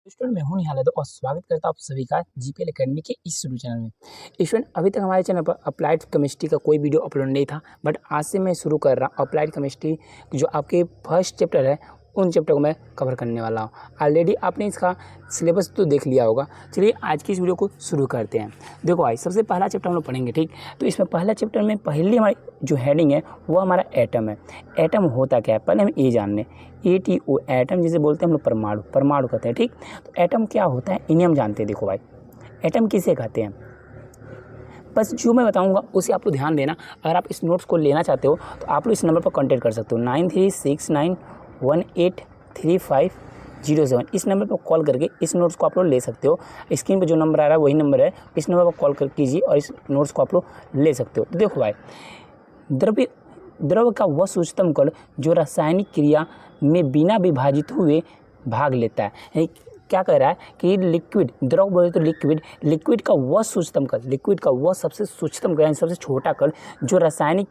Student मैं हूं निहाल यादव और स्वागत करता हूं आप सभी का जीपीएल एकेडमी के इस यूट्यूब चैनल में। स्टूडेंट अभी तक हमारे चैनल पर अप्लाइड केमिस्ट्री का कोई वीडियो अपलोड नहीं था, बट आज से मैं शुरू कर रहा हूं अप्लाइड केमिस्ट्री जो आपके फर्स्ट चैप्टर है उन चैप्टर को मैं कवर करने वाला हूं। ऑलरेडी आपने इसका सिलेबस तो देख लिया होगा। चलिए आज की इस वीडियो को शुरू करते हैं। देखो भाई, सबसे पहला चैप्टर हम लोग पढ़ेंगे, ठीक। तो इसमें पहला चैप्टर में पहली हमारी जो हेडिंग है वो हमारा एटम है। एटम होता क्या है पहले हम ये जान लें। ATO एटम जिसे बोलते हैं हम लोग परमाणु, परमाणु कहते हैं, ठीक। तो एटम क्या होता है इन्हें हम जानते हैं। देखो भाई, एटम किसे कहते हैं, बस जो मैं बताऊंगा उसे आप लोग ध्यान देना। अगर आप इस नोट्स को लेना चाहते हो तो आप लोग इस नंबर पर कॉन्टैक्ट कर सकते हो 9369183507। इस नंबर पर कॉल करके इस नोट्स को आप लोग ले सकते हो। स्क्रीन पर जो नंबर आ रहा है वही नंबर है, इस नंबर पर कॉल कर कीजिए और इस नोट्स को आप लोग ले सकते हो। तो देखो भाई, द्रव का वह सूक्ष्मतम कण जो रासायनिक क्रिया में बिना विभाजित हुए भाग लेता है। क्या कह रहा है कि लिक्विड, द्रव बोले तो लिक्विड का वह सूक्ष्मतम कण, लिक्विड का वह सबसे सूक्ष्मतम कण, सबसे छोटा कण जो रासायनिक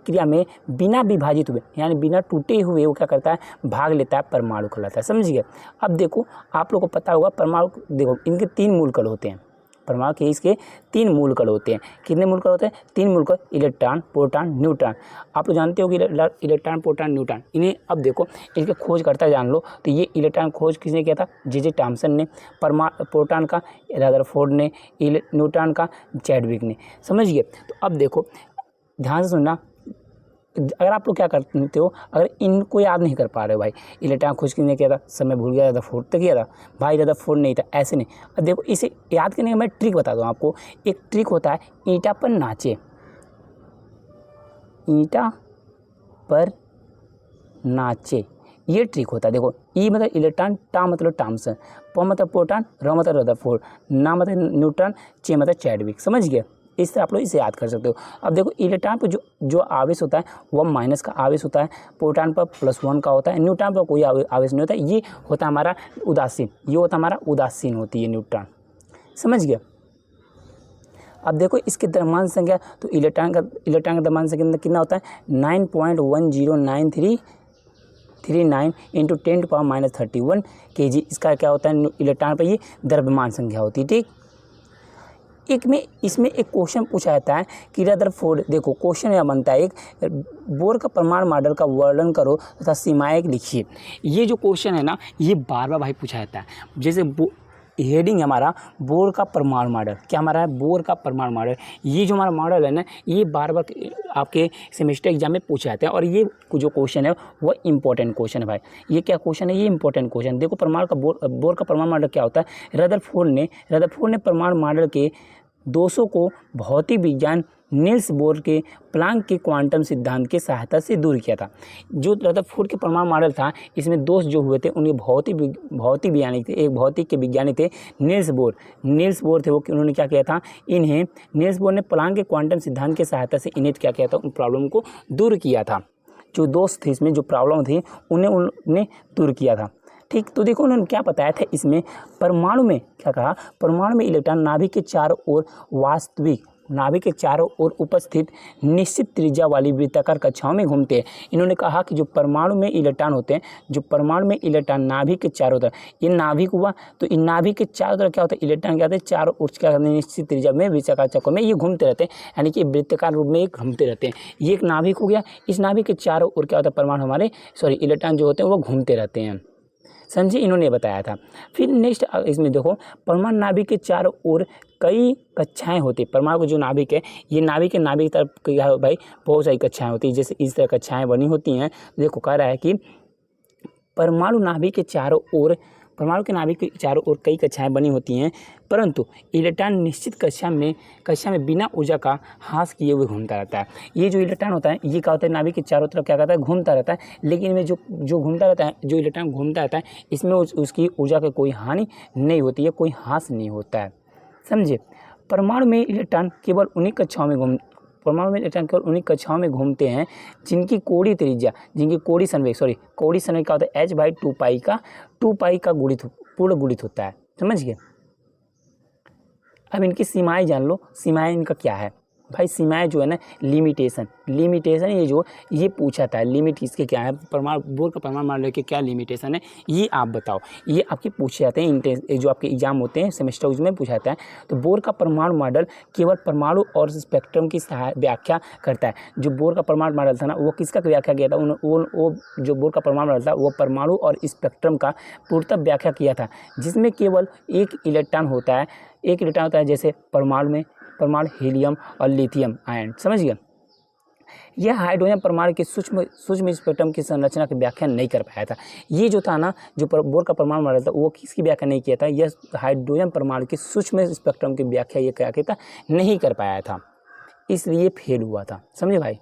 क्रिया में बिना विभाजित हुए यानी बिना टूटे हुए वो क्या करता है, भाग लेता है, परमाणु कहलाता है। समझिए। अब देखो, आप लोगों को पता होगा परमाणु, देखो इनके 3 मूल कण होते हैं। परमाणु के इसके 3 मूल कण होते हैं। कितने मूल कण होते हैं? 3 मूल कण, इलेक्ट्रॉन, प्रोटॉन, न्यूट्रॉन। आप लोग जानते हो कि इलेक्ट्रॉन, प्रोटॉन, न्यूट्रॉन, इन्हें अब देखो इसके खोज करता जान लो। तो ये इलेक्ट्रॉन खोज किसने किया था? जे थॉमसन ने। प्रोटॉन का रदरफोर्ड ने, न्यूट्रॉन का चैडविक ने। समझिए। तो अब देखो ध्यान से सुनना। अगर आप लोग क्या करते हो, अगर इनको याद नहीं कर पा रहे हो भाई, इलेक्ट्रॉन खोज किसने किया था, समय भूल गया, रदरफोर्ड तो किया था भाई, रदरफोर्ड नहीं था, ऐसे नहीं। अब देखो इसे याद करने का मैं ट्रिक बता दूँ आपको। एक ट्रिक होता है, ईंटा पर नाचे, ईंटा पर नाचे, ये ट्रिक होता है। देखो, ई मतलब इलेक्ट्रॉन, टा मतलब थॉमसन, प मतलब प्रोटॉन, र मतलब रदरफोर्ड, ना मतलब न्यूट्रॉन, चे मतलब चैडविक। समझ गए? इस तरह आप लोग इसे याद कर सकते हो। अब देखो इलेक्ट्रॉन पर जो आवेश होता है वह माइनस का आवेश होता है, प्रोटॉन पर +1 का होता है, न्यूट्रॉन पर कोई आवेश नहीं होता है। ये होता है हमारा उदासीन, ये होता है हमारा उदासीन होती है न्यूट्रॉन। समझ गया? अब देखो इसके द्रव्यमान संख्या, तो इलेक्ट्रॉन का द्रव्यमान संख्या कितना होता है? 9.10939 इंटू 10⁻³ kg। इसका क्या होता है इलेक्ट्रॉन पर, ये द्रव्यमान संख्या होती है, ठीक। इसमें एक क्वेश्चन पूछा जाता है कि रदरफोर्ड, देखो क्वेश्चन यह बनता है एक, बोर का परमाणु मॉडल का वर्णन करो तथा सीमाएं लिखिए। ये जो क्वेश्चन है ना, ये बार बार भाई पूछा जाता है। जैसे हेडिंग हमारा बोर का परमाणु मॉडल, क्या हमारा है? बोर का परमाणु मॉडल। ये जो हमारा मॉडल है ना, ये बार बार आपके सेमेस्टर एग्जाम में पूछे जाते हैं और ये जो क्वेश्चन है वो इंपॉर्टेंट क्वेश्चन है भाई। ये क्या क्वेश्चन है? ये इंपॉर्टेंट क्वेश्चन। देखो परमाणु का बोर का परमाणु मॉडल क्या होता है? रदरफोर्ड ने परमाणु मॉडल के दोषों को भौतिक विज्ञान नील्स बोर के प्लांक के क्वांटम सिद्धांत की सहायता से दूर किया था। जो रदरफोर्ड के परमाणु मॉडल था, इसमें दोष जो हुए थे उन्हें भौतिक वैज्ञानिक थे, एक भौतिक के विज्ञानी थे नील्स बोर थे वो। उन्होंने क्या किया था, इन्हें नील्स बोर ने प्लांक के क्वांटम सिद्धांत की सहायता से इन्हें क्या किया था, उन प्रॉब्लम को दूर किया था। जो दोष थे इसमें, जो प्रॉब्लम थी उन्हें दूर किया था, ठीक। तो देखो उन्होंने क्या बताया था इसमें, परमाणु में क्या कहा, परमाणु में इलेक्ट्रॉन नाभिक के चारों ओर उपस्थित निश्चित त्रिज्या वाली वृत्ताकार कक्षाओं में घूमते हैं। इन्होंने कहा कि जो परमाणु में इलेक्ट्रॉन होते हैं, नाभिक के चारों तरफ, ये नाभिक हुआ, तो इन नाभिक के चारों तरफ क्या होता है, इलेक्ट्रॉन क्या होते हैं, चारों ओर क्या करते हैं, निश्चित त्रिज्या में वृत्ताकार चक्कर में ये घूमते रहते हैं, यानी कि वृत्ताकार रूप में ये घूमते रहते हैं। ये एक नाभिक हो गया। इस नाभिक के चारों ओर क्या होता है, परमाणु इलेक्ट्रॉन जो होते हैं वो घूमते रहते हैं। समझे? इन्होंने बताया था। फिर नेक्स्ट इसमें देखो, परमाणु नाभिक के चारों ओर कई कक्षाएं होती है। परमाणु जो नाभिक है, ये नाभिक तरफ क्या है भाई, बहुत सारी कक्षाएं होती है। जैसे इस तरह कक्षाएं बनी होती हैं। देखो कह रहा है कि परमाणु के नाभिक के चारों ओर कई कक्षाएं बनी होती हैं, परंतु इलेक्ट्रॉन निश्चित कक्षा में बिना ऊर्जा का ह्रास किए हुए घूमता रहता है। ये जो इलेक्ट्रॉन होता है, ये क्या होता है, नाभिक के चारों तरफ क्या करता है, घूमता रहता है। लेकिन इनमें जो घूमता रहता है, जो इलेक्ट्रॉन घूमता रहता है, इसमें उसकी ऊर्जा की कोई हानि नहीं होती है, कोई ह्रास नहीं होता है। समझे? परमाणु में इलेक्ट्रॉन केवल उन्हीं कक्षाओं में घूमते हैं जिनकी कोणीय त्रिज्या, कोणीय संवेग क्या होता है, h/2 का पूर्ण गुणित होता है। समझ गए? अब इनकी सीमाएं जान लो, सीमाएं इनका क्या है। भाई सीमाएं जो है ना, लिमिटेशन ये पूछा था, लिमिट इसके क्या है, परमाणु बोर का परमाणु मॉडल के क्या लिमिटेशन है ये आप बताओ। ये आपके पूछे जाते हैं, जो आपके एग्जाम होते हैं सेमेस्टर उसमें पूछा जाता है। तो बोर का परमाणु मॉडल केवल परमाणु और स्पेक्ट्रम की व्याख्या करता है। जो बोर का परमाणु मॉडल था ना, वो किसका व्याख्या किया था, वो जो बोर का परमाणु मॉडल था वो परमाणु और स्पेक्ट्रम का पूर्णतः व्याख्या किया था, जिसमें केवल एक इलेक्ट्रॉन होता है, जैसे परमाणु हीलियम और लिथियम आयन, समझ गए। यह हाइड्रोजन परमाणु के सूक्ष्म स्पेक्ट्रम की संरचना की व्याख्या नहीं कर पाया था। ये जो था ना, जो बोर का परमाणु मॉडल था वो किसकी व्याख्या नहीं किया था, यह हाइड्रोजन परमाणु के सूक्ष्म स्पेक्ट्रम की व्याख्या ये क्या कहता नहीं कर पाया था, इसलिए फेल हुआ था, समझे भाई।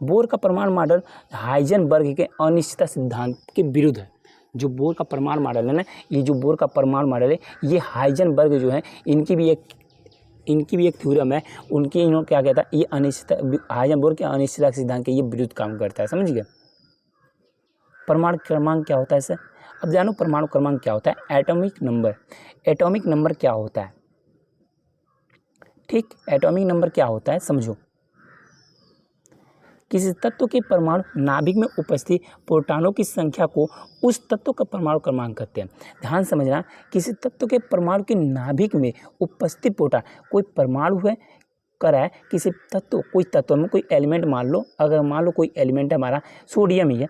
बोर का परमाणु मॉडल हाइजेनबर्ग के अनिश्चितता सिद्धांत के विरुद्ध है। जो बोर का परमाणु मॉडल है ना, ये जो बोर का परमाणु मॉडल है, ये हाइजेनबर्ग जो है इनकी भी एक थ्योरम है, इन्होंने क्या कहता है, ये अनिश्चितता, हाइजेनबर्ग के अनिश्चितता सिद्धांत के ये विरुद्ध काम करता है, समझ गए। परमाणु क्रमांक क्या होता है इसे अब जानो। परमाणु क्रमांक क्या होता है, एटॉमिक नंबर क्या होता है, ठीक। एटॉमिक नंबर क्या होता है समझो। किसी तत्व के परमाणु नाभिक में उपस्थित प्रोटॉनों की संख्या को उस तत्व का परमाणु क्रमांक कहते हैं। ध्यान समझना, किसी तत्व के परमाणु के नाभिक में उपस्थित प्रोटॉन, कोई परमाणु है करा है किसी तत्व, कोई तत्व में कोई एलिमेंट मान लो, अगर मान लो कोई एलिमेंट है हमारा सोडियम ही है,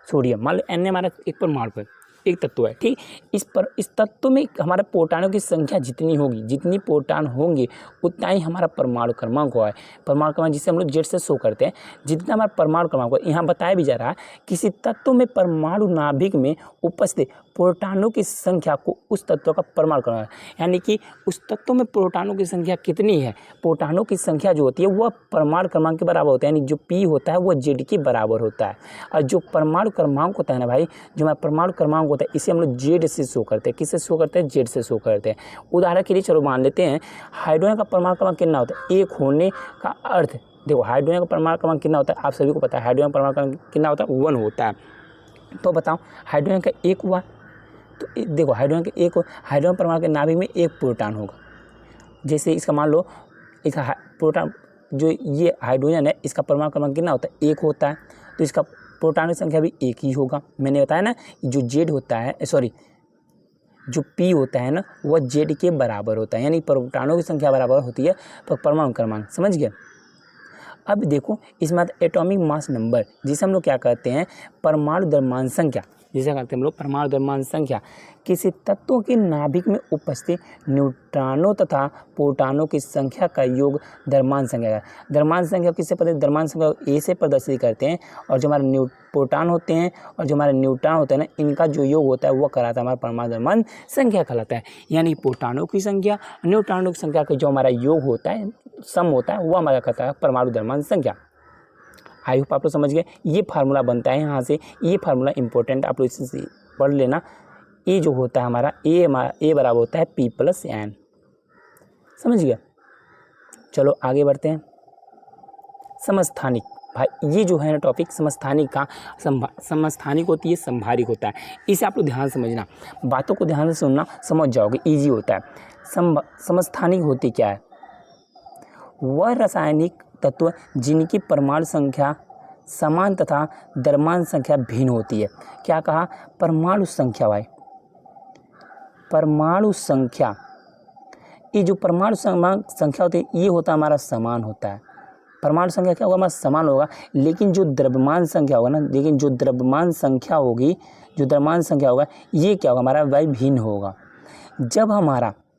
सोडियम मान लो एन हमारा एक परमाणु पर एक तत्व है, ठीक। इस तत्व में हमारे प्रोटॉनों की संख्या जितनी होगी, जितनी प्रोटॉन होंगे उतना ही हमारा परमाणु क्रमांक हुआ है। परमाणु क्रमांक जिसे हम लोग जेड से शो करते हैं, जितना हमारा परमाणु क्रमांक है। यहाँ बताया भी जा रहा है किसी तत्व में परमाणु नाभिक में उपस्थित प्रोटॉनों की संख्या को उस तत्व का परमाणु क्रमांक, यानी कि उस तत्व में प्रोटॉनों की संख्या कितनी है, प्रोटॉनों की संख्या जो होती है वह परमाणु क्रमांक के बराबर होता है, यानी जो पी होता है वह जेड के बराबर होता है। और जो परमाणु क्रमांक होता है ना भाई, जो हमारा परमाणु क्रमांक होता है इसे हम लोग जेड से शो करते हैं। किससे शो करते हैं, जेड से शो करते हैं। उदाहरण के लिए चलो मान लेते हैं हाइड्रोजन का परमाणु क्रमांक कितना होता है, एक होने का अर्थ, देखो हाइड्रोजन का परमाणु क्रमांक कितना होता है आप सभी को पता है, हाइड्रोजन परमाणु क्रमांक कितना होता है 1 होता है। तो बताओ हाइड्रोजन का एक हुआ, तो देखो हाइड्रोजन परमाणु के नाभिक में एक प्रोटॉन होगा। जैसे इसका मान लो इसका प्रोटॉन, जो ये हाइड्रोजन है इसका परमाणु क्रमांक कितना होता है 1 होता है, तो इसका प्रोटॉन की संख्या भी 1 ही होगा। मैंने बताया ना, जो जेड होता है, सॉरी जो पी होता है ना वह जेड के बराबर होता है, यानी प्रोटॉनों की संख्या बराबर होती है परमाणु क्रमांक, समझ गए। अब देखो इसमें एटॉमिक मास नंबर, जिसे हम लोग क्या कहते हैं परमाणु द्रव्यमान संख्या, जिसे कहते हैं हम लोग परमाणु द्रव्यमान संख्या। किसी तत्व के नाभिक में उपस्थित न्यूट्रॉनों तथा प्रोटॉनों की संख्या का योग द्रव्यमान संख्या है। द्रव्यमान संख्या किससे पता है, द्रव्यमान संख्या ए से प्रदर्शित करते हैं, और जो हमारे प्रोटॉन होते हैं और जो हमारे न्यूट्रॉन होते हैं ना, इनका जो योग होता है वो कहलाता है हमारा परमाणु द्रव्यमान संख्या कहलाता है। यानी प्रोटॉनों की संख्या न्यूट्रॉनों की संख्या का जो हमारा योग होता है, सम होता है, वो हमारा कहता है परमाणु द्रव्यमान संख्या। आई होप आप लोग समझ गए। ये फार्मूला बनता है यहाँ से, ये फार्मूला इंपॉर्टेंट, आप लोग इससे पढ़ लेना। ए जो होता है हमारा ए बराबर होता है पी प्लस एन, समझ गया। चलो आगे बढ़ते हैं। समस्थानिक, भाई ये जो है ना टॉपिक समस्थानिक का, समस्थानिक होती है, संभारिक होता है। इसे आप लोग ध्यान समझना, बातों को ध्यान से सुनना, समझ जाओगे, ईजी होता है। समस्थानिक होती क्या है, वह रासायनिक तत्व जिनकी परमाणु संख्या समान तथा द्रव्यमान संख्या भिन्न होती है। क्या कहा, परमाणु संख्या भाई, परमाणु संख्या, ये जो परमाणु संख्या होती है ये होता है हमारा समान होता है। परमाणु संख्या क्या होगा, हमारा समान होगा, लेकिन जो द्रव्यमान संख्या होगा ना, लेकिन जो द्रव्यमान संख्या होगी, जो द्रव्यमान संख्या होगा ये क्या होगा हमारा भाई, भिन्न होगा।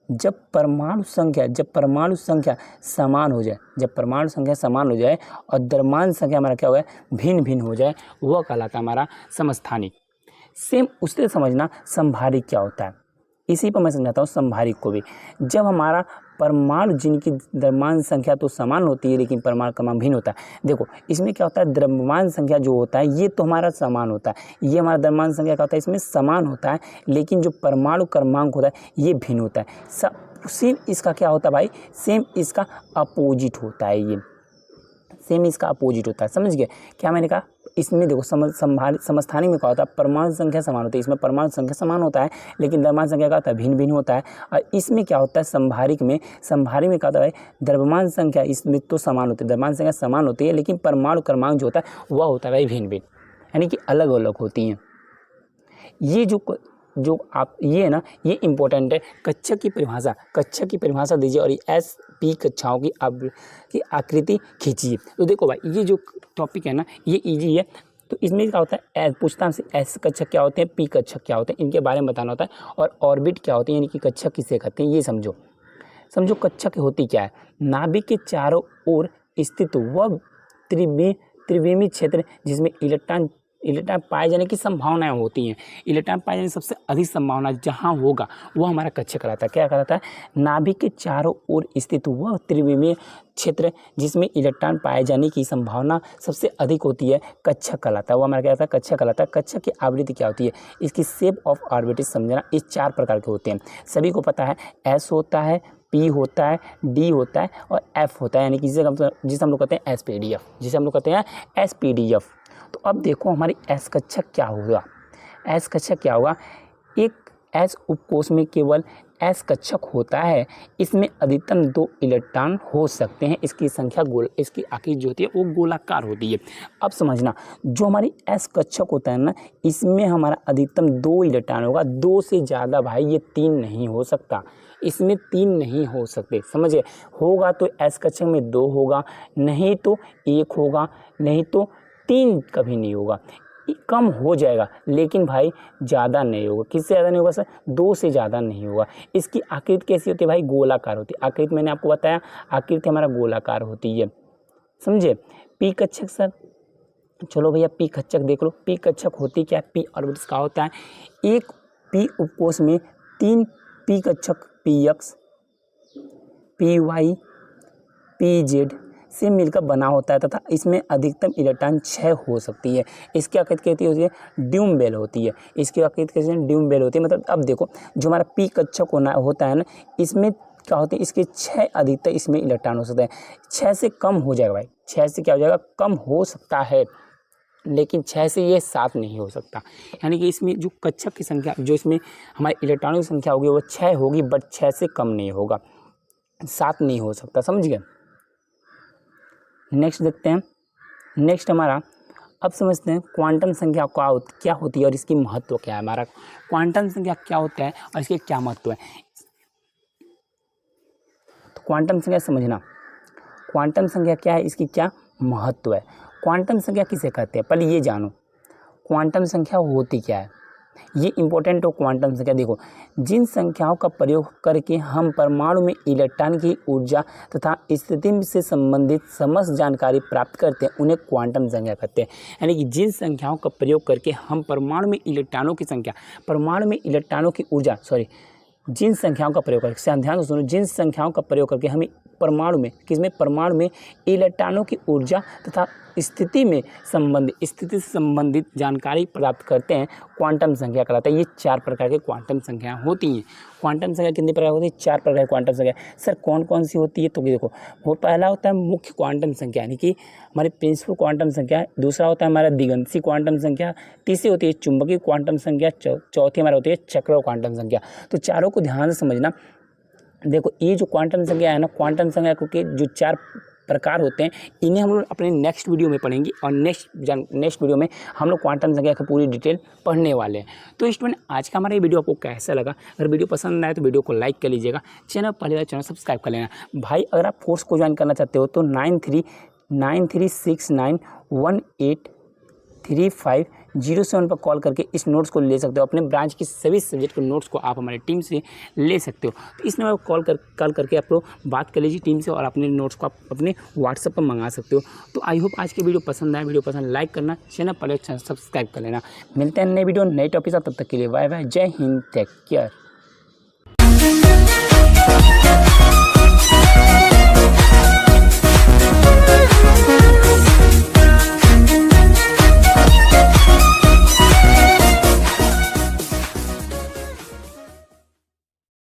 जब परमाणु संख्या समान हो जाए, जब परमाणु संख्या समान हो जाए और द्रव्यमान संख्या हमारा क्या होगा, भिन्न भिन्न हो जाए, वह कहलाता है हमारा समस्थानिक। सेम उससे समझना संभारिक क्या होता है, इसी पर मैं समझाता हूँ संभारिक को भी। जब हमारा परमाणु जिनकी द्रव्यमान संख्या तो समान होती है लेकिन परमाणु क्रमांक भिन्न होता है। देखो इसमें क्या होता है, द्रव्यमान संख्या जो होता है ये तो हमारा समान होता है, ये हमारा द्रव्यमान संख्या क्या होता है, इसमें समान होता है, लेकिन जो परमाणु क्रमांक होता है ये भिन्न होता है। सेम इसका क्या होता है भाई, सेम इसका अपोजिट होता है, ये सेम इसका अपोजिट होता है, समझ गए। क्या मैंने कहा, इसमें देखो समस्थानिक में क्या होता है, परमाणु संख्या समान होती है, इसमें परमाणु संख्या समान होता है लेकिन द्रव्यमान संख्या का होता है भिन्न भिन्न होता है। और इसमें क्या होता है, संभारिक में क्या होता है, द्रव्यमान संख्या इसमें तो समान होती है, द्रव्यमान संख्या समान होती है लेकिन परमाणु क्रमांक जो होता है वह होता है भाई भिन्न भिन्न, यानी कि अलग अलग होती हैं। ये जो आप ये है ना, ये इंपॉर्टेंट है। कक्षक की परिभाषा दीजिए और एस पी कक्षाओं की आकृति खींचिए। तो देखो भाई ये जो टॉपिक है ना ये इजी है। तो इसमें क्या होता है, पूछता हमसे एस कक्षक क्या होते हैं, पी कक्षक क्या होते हैं, इनके बारे में बताना होता है। और ऑर्बिट क्या होती है, यानी कि कक्षक किसे कहते हैं, ये समझो कक्षक होती क्या है, नाभिक के चारों ओर स्थित वह त्रिविमीय क्षेत्र जिसमें इलेक्ट्रॉन पाए जाने की संभावनाएं होती हैं। इलेक्ट्रॉन पाए जाने की सबसे अधिक संभावना जहां होगा वो हमारा कक्षक कहलाता है। क्या कहलाता है, नाभिक के चारों ओर स्थित वह त्रिविमीय क्षेत्र जिसमें इलेक्ट्रॉन पाए जाने की संभावना सबसे अधिक होती है, कक्षक कहलाता है। वो हमारा क्या होता है, कक्षक कहलाता है। कक्षक की आवृत्ति क्या होती है, इसकी शेप ऑफ ऑर्बिट समझना। इस 4 प्रकार के होते हैं, सभी को पता है। एस होता है, पी होता है, डी होता है और एफ होता है, यानी कि जिसे हम लोग कहते हैं एसपीडीएफ। तो अब देखो हमारी एस कक्षक क्या होगा। एक एस उपकोष में केवल एस कक्षक होता है, इसमें अधिकतम 2 इलेक्ट्रॉन हो सकते हैं। इसकी संख्या इसकी आकृति जो होती है वो गोलाकार होती है। अब समझना, जो हमारी एस कक्षक होता है ना, इसमें हमारा अधिकतम 2 इलेक्ट्रॉन होगा। 2 से ज़्यादा भाई ये 3 नहीं हो सकता, इसमें 3 नहीं हो सकते, समझे। होगा तो एस कक्षक में 2 होगा, नहीं तो 1 होगा, नहीं तो 3 कभी नहीं होगा। कम हो जाएगा लेकिन भाई ज़्यादा नहीं होगा। किससे ज़्यादा नहीं होगा सर, 2 से ज़्यादा नहीं होगा। इसकी आकृति कैसी होती है भाई, गोलाकार होती है। आकृति मैंने आपको बताया, आकृति हमारा गोलाकार होती है, समझे। पी कक्षक सर, चलो भैया पी कक्षक देख लो। पी कक्षक होती क्या है, पी ऑर्बिटल्स का होता है। एक पी उपकोष में 3 पी कक्षक p x, p y, p z से मिलकर बना होता है तथा इसमें अधिकतम इलेक्ट्रॉन 6 हो सकती है। इसकी आकृति कैसी होती है, ड्यूम बेल होती है। इसकी आकृति कैसी है, ड्यूम बेल होती है। मतलब अब देखो जो हमारा पी कक्षक होता है ना, इसमें क्या होती है, इसके 6 अधिकतर इसमें इलेक्ट्रॉन हो सकते हैं। 6 से कम हो जाएगा भाई, 6 से क्या हो जाएगा, कम हो सकता है, लेकिन 6 से ये 7 नहीं हो सकता। यानी कि इसमें जो कक्षक की संख्या, जो इसमें हमारे इलेक्ट्रॉनों की संख्या होगी वो 6 होगी, बट 6 से कम नहीं होगा, 7 नहीं हो सकता, समझ गए। नेक्स्ट देखते हैं। नेक्स्ट हमारा अब समझते हैं क्वांटम संख्या क्या होती है और इसकी महत्व क्या है। हमारा क्वांटम संख्या क्या होता है और इसके क्या महत्व है। तो क्वांटम संख्या समझना, क्वांटम संख्या क्या है, इसकी क्या महत्व है। क्वांटम संख्या किसे कहते हैं, पहले ये जानो क्वांटम संख्या होती क्या है, ये इंपॉर्टेंट हो। क्वांटम संख्या देखो, जिन संख्याओं का प्रयोग करके हम परमाणु में इलेक्ट्रॉन की ऊर्जा तथा स्थिति से संबंधित समस्त जानकारी प्राप्त करते हैं उन्हें क्वांटम संख्या कहते हैं। यानी कि जिन संख्याओं का प्रयोग करके हम परमाणु में इलेक्ट्रॉनों की संख्या, परमाणु में इलेक्ट्रॉनों की ऊर्जा जिन संख्याओं का प्रयोग करके, ध्यान से सुनो, जिन संख्याओं का प्रयोग करके हमें परमाणु में इलेक्ट्रॉनों की ऊर्जा तथा स्थिति से संबंधित जानकारी प्राप्त करते हैं, क्वांटम संख्या कहलाता है। ये 4 प्रकार के क्वांटम संख्या होती हैं। क्वांटम संख्या कितने प्रकार होती है, 4 प्रकार की क्वांटम संख्या। सर कौन कौन सी होती है, तो देखो वो पहला होता है मुख्य क्वांटम संख्या, यानी कि हमारी प्रिंसिपल क्वांटम संख्या। दूसरा होता है हमारा दिगंती क्वांटम संख्या। तीसरी होती है चुंबकीय क्वांटम संख्या। चौथी हमारा होती है चक्र क्वांटम संख्या। तो चारों को ध्यान से समझना। देखो ये जो क्वांटम संख्या है ना, क्वांटम संख्या के जो 4 प्रकार होते हैं, इन्हें हम लोग अपने नेक्स्ट वीडियो में पढ़ेंगे और नेक्स्ट वीडियो में हम लोग क्वांटम संख्या की पूरी डिटेल पढ़ने वाले हैं। तो स्टूडेंट आज का हमारा ये वीडियो आपको कैसा लगा, अगर वीडियो पसंद आए तो वीडियो को लाइक कर लीजिएगा, चैनल पहले बार चैनल सब्सक्राइब कर लेना। भाई अगर आप कोर्स को ज्वाइन करना चाहते हो तो 9369183507 पर कॉल करके इस नोट्स को ले सकते हो। अपने ब्रांच की सभी सब्जेक्ट के नोट्स को आप हमारी टीम से ले सकते हो। तो इस नंबर पर कॉल करके आप लोग बात कर लीजिए टीम से और अपने नोट्स को आप अपने व्हाट्सएप पर मंगा सकते हो। तो आई होप आज की वीडियो पसंद आए, वीडियो पसंद लाइक करना, चैनल पर सब्सक्राइब कर लेना। मिलते हैं नए वीडियो नए टॉपिक साथ, तब तक के लिए बाय बाय, जय हिंद, टेक केयर।